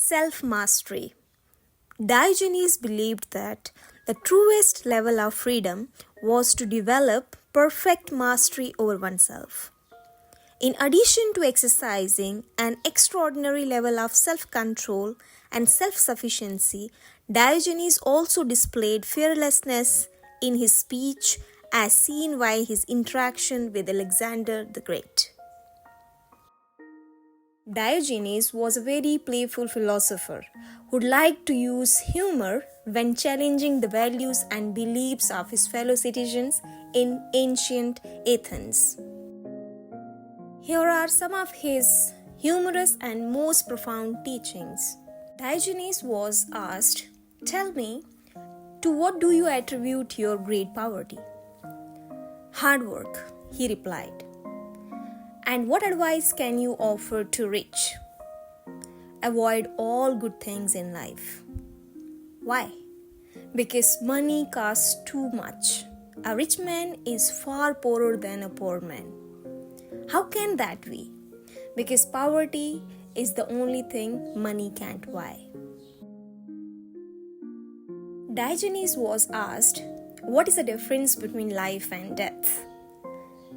Self-mastery. Diogenes believed that the truest level of freedom was to develop perfect mastery over oneself. In addition to exercising an extraordinary level of self-control and self-sufficiency, Diogenes also displayed fearlessness in his speech as seen by his interaction with Alexander the Great. Diogenes was a very playful philosopher who liked to use humor when challenging the values and beliefs of his fellow citizens in ancient Athens. Here are some of his humorous and most profound teachings. Diogenes was asked, "Tell me, to what do you attribute your great poverty?" "Hard work," he replied. "And what advice can you offer to rich?" "Avoid all good things in life." "Why?" "Because money costs too much. A rich man is far poorer than a poor man." "How can that be?" "Because poverty is the only thing money can't buy." Diogenes was asked, "What is the difference between life and death?"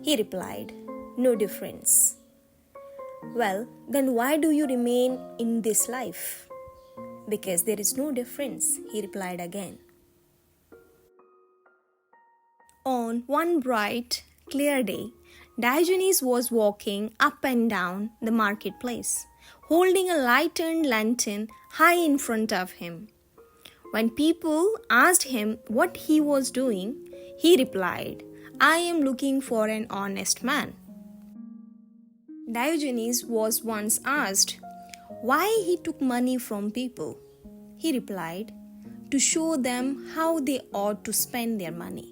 He replied, "No difference." "Well, then why do you remain in this life?" "Because there is no difference," he replied again. On one bright, clear day, Diogenes was walking up and down the marketplace, holding a lighted lantern high in front of him. When people asked him what he was doing, he replied, "I am looking for an honest man." Diogenes was once asked why he took money from people. He replied, "To show them how they ought to spend their money."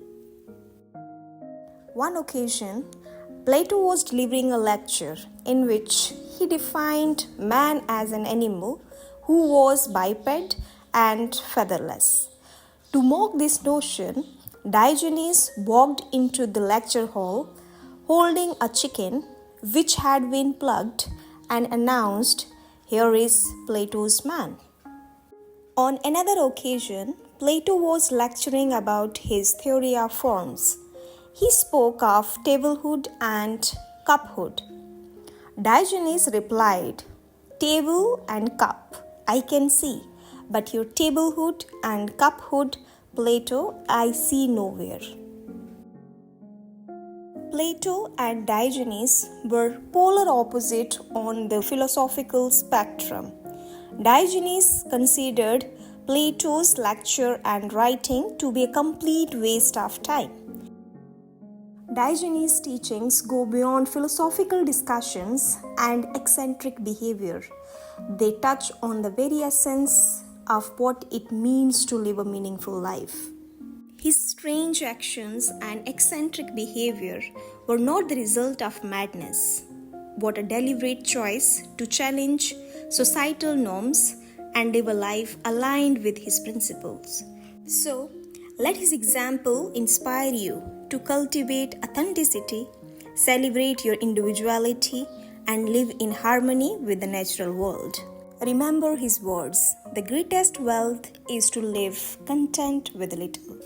One occasion, Plato was delivering a lecture in which he defined man as an animal who was biped and featherless. To mock this notion, Diogenes walked into the lecture hall holding a chicken which had been plugged and announced, "Here is Plato's man." On another occasion, Plato was lecturing about his theory of forms. He spoke of tablehood and cuphood. Diogenes replied, "Table and cup I can see, but your tablehood and cuphood, Plato, I see nowhere." Plato and Diogenes were polar opposite on the philosophical spectrum. Diogenes considered Plato's lecture and writing to be a complete waste of time. Diogenes' teachings go beyond philosophical discussions and eccentric behavior. They touch on the very essence of what it means to live a meaningful life. His strange actions and eccentric behavior were not the result of madness, but a deliberate choice to challenge societal norms and live a life aligned with his principles. So, let his example inspire you to cultivate authenticity, celebrate your individuality, and live in harmony with the natural world. Remember his words, "The greatest wealth is to live content with little."